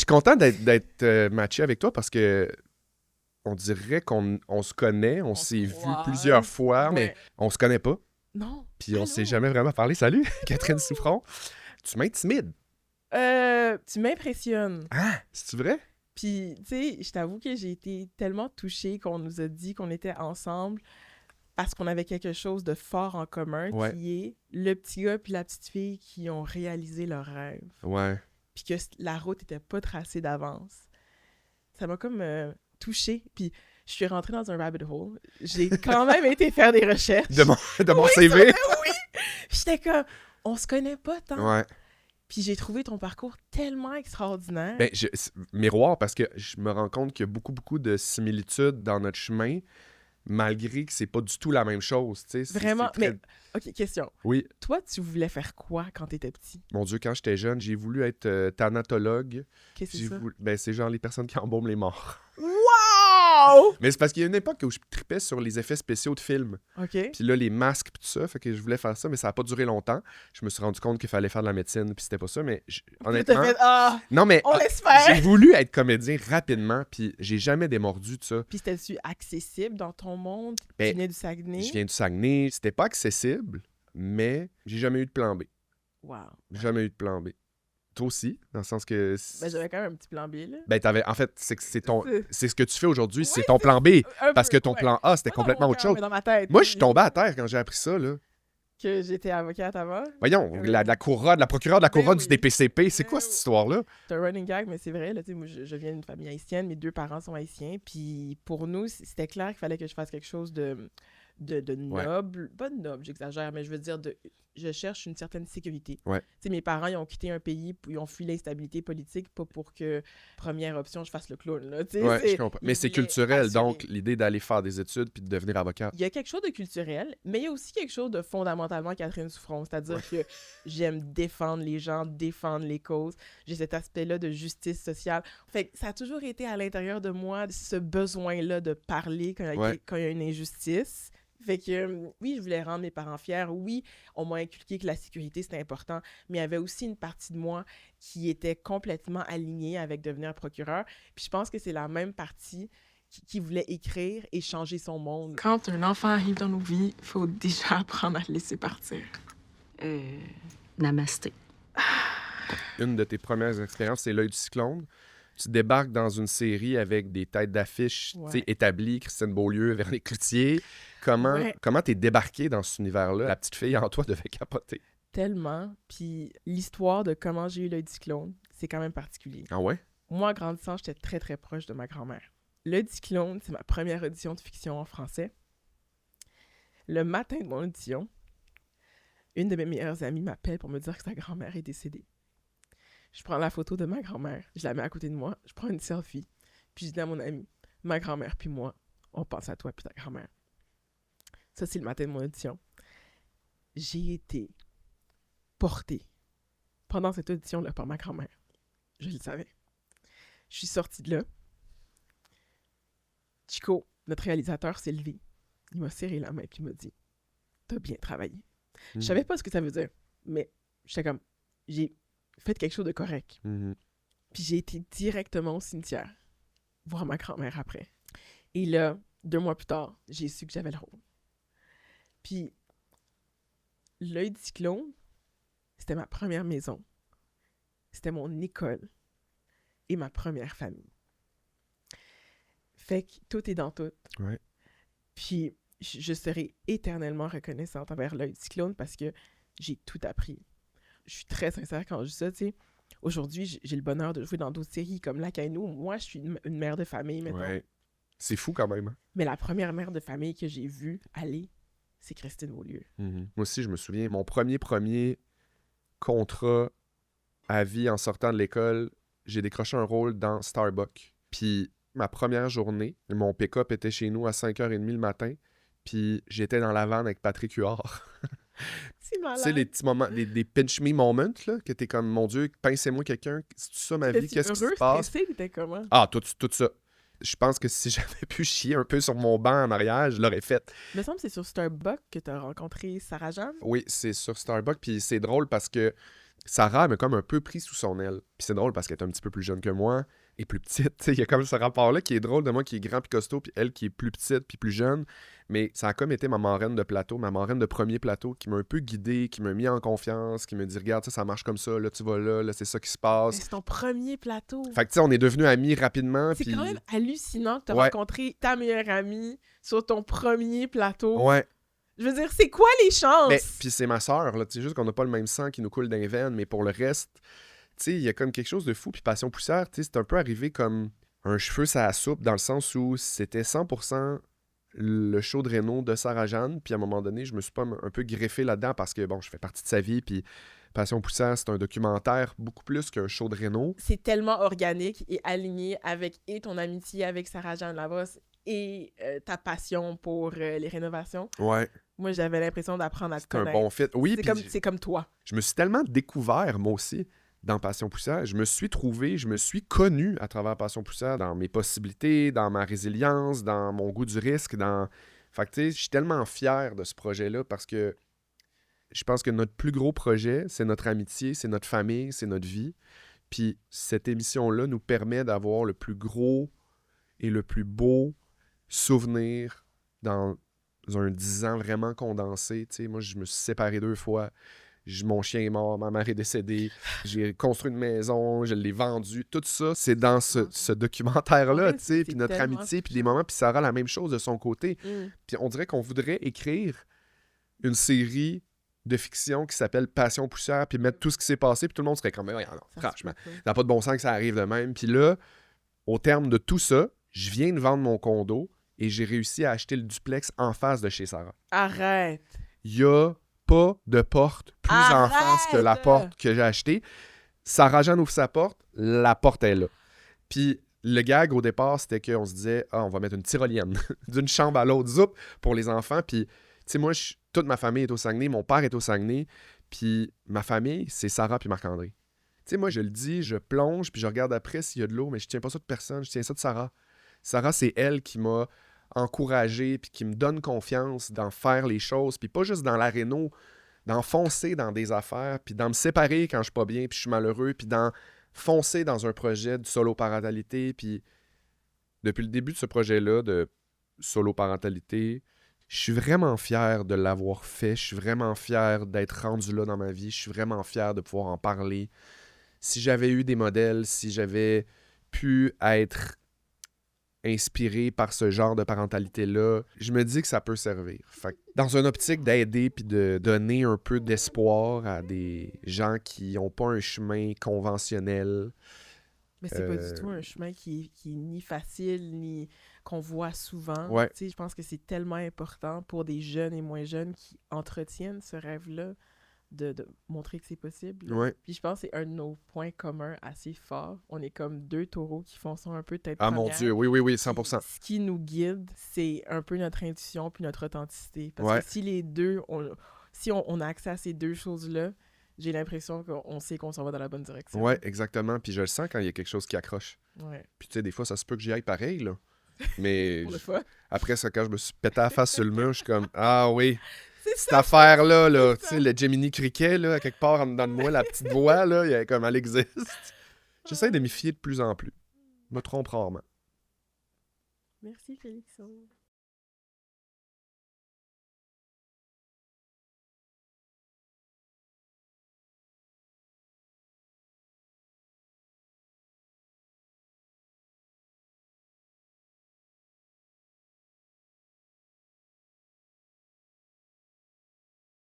content d'être matché avec toi parce que on dirait qu'on se connaît, on s'est vu croise. plusieurs fois, Ouais. mais on se connaît pas. Non. Puis on Allô? s'est jamais vraiment parlé. Salut, Catherine Souffron. Tu m'intimides. Tu m'impressionnes. Ah, c'est vrai? Puis, tu sais, je t'avoue que j'ai été tellement touchée qu'on nous a dit qu'on était ensemble parce qu'on avait quelque chose de fort en commun, Ouais. qui est le petit gars puis la petite fille qui ont réalisé leur rêve. Ouais. Puis que la route était pas tracée d'avance. Ça m'a comme touchée. Puis je suis rentrée dans un rabbit hole. J'ai quand même été faire des recherches. De mon Oui, CV? ça fait oui! J'étais comme, on se connaît pas tant. Ouais. Puis j'ai trouvé ton parcours tellement extraordinaire. Ben, miroir, parce que je me rends compte qu'il y a beaucoup de similitudes dans notre chemin, malgré que c'est pas du tout la même chose, tu sais. Vraiment, c'est très- mais... OK, question. Oui, Toi, tu voulais faire quoi quand t'étais petit? mon Dieu, quand j'étais jeune, j'ai voulu être thanatologue. Qu'est-ce que c'est ça? Ben, c'est genre les personnes qui embaument les morts. Wow! Mais c'est parce qu'il y a une époque où je tripais sur les effets spéciaux de films. OK. Puis là, les masques pis tout ça, fait que je voulais faire ça, mais ça a pas duré longtemps. Je me suis rendu compte qu'il fallait faire de la médecine, puis c'était pas ça, mais honnêtement... T'as fait, ah, Non, mais on l'espère! j'ai voulu être comédien rapidement, puis j'ai jamais démordu de ça. Puis c'était-tu accessible dans ton monde? Ben, Tu venais du Saguenay? Je viens du Saguenay, c'était pas accessible, mais j'ai jamais eu de plan B. Wow. Jamais eu de plan B. Toi aussi, dans le sens que... Ben, j'avais quand même un petit plan B, là. Ben, en fait, c'est ce que tu fais aujourd'hui, c'est Ouais, ton plan B. Un Parce peu, que ton ouais. plan A, c'était Pas dans complètement mon autre cœur, chose. mais dans ma tête. Moi, je suis tombé à terre quand j'ai appris ça, là. Que j'étais avocate avant. Voyons, Oui. la procureure de la Ben couronne oui. du DPCP, c'est Ben quoi oui. cette histoire-là? C'est un running gag, mais c'est vrai, là, tu sais, moi, je viens d'une famille haïtienne, mes 2 parents sont haïtiens, puis pour nous, c'était clair qu'il fallait que je fasse quelque chose de noble, pas de noble, j'exagère, mais je veux dire, je cherche une certaine sécurité. Ouais. Tu sais, mes parents, ils ont quitté un pays, puis ils ont fui l'instabilité politique, pas pour que, première option, je fasse le clown, là, tu sais. Ouais, je comprends. Mais ils c'est voulaient culturel, assurer. donc l'idée d'aller faire des études puis de devenir avocat. Il y a quelque chose de culturel, mais il y a aussi quelque chose de fondamentalement Catherine Souffron, c'est-à-dire que j'aime défendre les gens, défendre les causes. J'ai cet aspect-là de justice sociale. Fait que ça a toujours été à l'intérieur de moi, ce besoin-là de parler quand il y a une injustice. Fait que oui, je voulais rendre mes parents fiers. Oui, on m'a inculqué que la sécurité, c'était important, mais il y avait aussi une partie de moi qui était complètement alignée avec devenir procureur. Puis je pense que c'est la même partie qui voulait écrire et changer son monde. Quand un enfant arrive dans nos vies, il faut déjà apprendre à le laisser partir. Namasté. Une de tes premières expériences, c'est L'œil du cyclone. Tu débarques dans une série avec des têtes d'affiche Ouais. tu sais, établies, Christine Beaulieu, Véronique Cloutier. Ouais. Comment t'es débarqué dans cet univers-là? La petite fille en toi devait capoter. Tellement. Puis l'histoire de comment j'ai eu l'œil du cyclone, c'est quand même particulier. Ah ouais? Moi, en grandissant, j'étais très, très proche de ma grand-mère. L'œil du cyclone, c'est ma première audition de fiction en français. Le matin de mon audition, une de mes meilleures amies m'appelle pour me dire que sa grand-mère est décédée. Je prends la photo de ma grand-mère, je la mets à côté de moi, je prends une selfie, puis je dis à mon ami, ma grand-mère puis moi, on pense à toi puis ta grand-mère. Ça, c'est le matin de mon audition. J'ai été portée pendant cette audition-là par ma grand-mère. Je le savais. Je suis sortie de là. Chico, notre réalisateur, s'est levé. Il m'a serré la main puis il m'a dit « T'as bien travaillé. Je savais pas ce que ça veut dire, mais j'étais comme « J'ai fait quelque chose de correct. Mhm. » Puis j'ai été directement au cimetière voir ma grand-mère après. Et là, 2 mois plus tard, j'ai su que j'avais le rôle. Puis l'œil du cyclone, c'était ma première maison. C'était mon école et ma première famille. Fait que tout est dans tout. Ouais. Puis je serai éternellement reconnaissante envers l'œil du cyclone parce que j'ai tout appris. Je suis très sincère quand je dis ça, tu sais. Aujourd'hui, j'ai le bonheur de jouer dans d'autres séries comme Lacanou. Moi, je suis une mère de famille maintenant. Ouais. C'est fou quand même. Hein? Mais la première mère de famille que j'ai vue aller, c'est Christine Beaulieu. Mhm. Moi aussi, je me souviens, mon premier contrat à vie en sortant de l'école, j'ai décroché un rôle dans Starbucks. Puis ma première journée, mon pick-up était chez nous à 5h30 le matin, puis j'étais dans la vanne avec Patrick Huard. C'est malade. Tu sais, les petits moments, des pinch me moments, là, que t'es comme, mon Dieu, pincez-moi quelqu'un, c'est ça ma vie, qu'est-ce qui se passe? Stressé, t'étais comment? Ah, tout ça. Je pense que si j'avais pu chier un peu sur mon banc en arrière, je l'aurais fait. Il me semble que c'est sur Starbucks que t'as rencontré Sarah-Jeanne. Oui, c'est sur Starbucks, puis c'est drôle parce que, tu Sarah m'a comme un peu pris sous son aile. Puis c'est drôle parce qu'elle est un petit peu plus jeune que moi et plus petite. Tu sais, il y a comme ce rapport-là qui est drôle de moi qui est grand puis costaud, puis elle qui est plus petite puis plus jeune. Mais ça a comme été ma marraine de plateau, ma marraine de premier plateau qui m'a un peu guidé, qui m'a mis en confiance, qui me dit regarde, ça marche comme ça, là tu vas là c'est ça qui se Mais passe. c'est ton premier plateau. Fait que tu sais, on est devenus amis rapidement. C'est puis... quand même hallucinant que tu as Ouais. rencontré ta meilleure amie sur ton premier plateau. Ouais. Je veux dire, c'est quoi les chances? Mais puis c'est ma sœur, là, c'est juste qu'on n'a pas le même sang qui nous coule dans les veines, mais pour le reste, tu sais, il y a comme quelque chose de fou. Puis Passion Poussière, tu sais, c'est un peu arrivé comme un cheveu sur la soupe, dans le sens où c'était 100% le show de Renaud de Sarah-Jeanne, puis à un moment donné, je me suis pas un peu greffé là-dedans parce que, bon, je fais partie de sa vie, puis Passion Poussière, c'est un documentaire beaucoup plus qu'un show de Renaud. C'est tellement organique et aligné avec et ton amitié avec Sarah-Jeanne Lavoie et ta passion pour les rénovations. Ouais, Moi, j'avais l'impression d'apprendre à te c'est un connaître. bon fit. Oui, C'est puis c'est comme toi. je me suis tellement découvert, moi aussi, dans Passion Poussière. Je me suis trouvé, je me suis connu à travers Passion Poussière, dans mes possibilités, dans ma résilience, dans mon goût du risque, dans... Fait que, tu sais, je suis tellement fier de ce projet-là parce que je pense que notre plus gros projet, c'est notre amitié, c'est notre famille, c'est notre vie. Puis cette émission-là nous permet d'avoir le plus gros et le plus beau souvenir dans un 10 ans vraiment condensé. Tu sais, moi, je me suis séparé 2 fois. Mon chien est mort, ma mère est décédée, j'ai construit une maison, je l'ai vendue. Tout ça, c'est dans ce documentaire-là, Ouais, tu sais, c'est puis notre tellement amitié, puis des moments, puis Sarah, la même chose de son côté. Mm. Puis on dirait qu'on voudrait écrire une série de fiction qui s'appelle Passion Poussière, puis mettre tout ce qui s'est passé, puis tout le monde serait comme, mais non, Ça se franchement, peut pas. ça n'a pas de bon sens que ça arrive de même. Puis là, au terme de tout ça, je viens de vendre mon condo et j'ai réussi à acheter le duplex en face de chez Sarah. Arrête. Il y a pas de porte plus en face que la Arrête! porte que j'ai achetée. Sarah-Jeanne ouvre sa porte, la porte est là. Puis le gag au départ, c'était qu'on se disait, on va mettre une tyrolienne d'une chambre à l'autre, zoup, pour les enfants. Puis, tu sais, moi, toute ma famille est au Saguenay, mon père est au Saguenay, puis ma famille, c'est Sarah puis Marc-André. Tu sais, moi, je le dis, je plonge, puis je regarde après s'il y a de l'eau, mais je tiens pas ça de personne, je tiens ça de Sarah. Sarah, c'est elle qui m'a encouragé, puis qui me donne confiance d'en faire les choses, puis pas juste dans la réno, d'en foncer dans des affaires, puis d'en me séparer quand je suis pas bien, puis je suis malheureux, puis d'en foncer dans un projet de solo-parentalité, puis depuis le début de ce projet-là de solo-parentalité, je suis vraiment fier de l'avoir fait, je suis vraiment fier d'être rendu là dans ma vie, je suis vraiment fier de pouvoir en parler. Si j'avais eu des modèles, si j'avais pu être inspiré par ce genre de parentalité-là, je me dis que ça peut servir. Fait que dans une optique d'aider puis de donner un peu d'espoir à des gens qui n'ont pas un chemin conventionnel. Mais c'est pas du tout un chemin qui est ni facile, ni qu'on voit souvent. Ouais. Tu sais, je pense que c'est tellement important pour des jeunes et moins jeunes qui entretiennent ce rêve-là de montrer que c'est possible. Là. Ouais. Puis je pense que c'est un de nos points communs assez forts. On est comme 2 taureaux qui font ça un peu tête Ah mon première. Dieu, oui, Puis 100%. ce qui nous guide, c'est un peu notre intuition puis notre authenticité. Parce Ouais. que si les deux, si on a accès à ces deux choses-là, j'ai l'impression qu'on sait qu'on s'en va dans la bonne direction. Ouais, exactement. Puis je le sens quand il y a quelque chose qui accroche. Ouais. Puis tu sais, des fois, ça se peut que j'y aille pareil, là. Mais Pour le fun. après ça, quand je me suis pété la face sur le mur, je suis comme, ah oui, C'est cette ça. affaire-là, là, c'est tu ça. sais, le Gemini Cricket, là, à quelque part en dedans de moi, la petite voix, là, il y a comme elle existe. J'essaie de m'y fier de plus en plus. Je me trompe rarement. Merci, Félixon.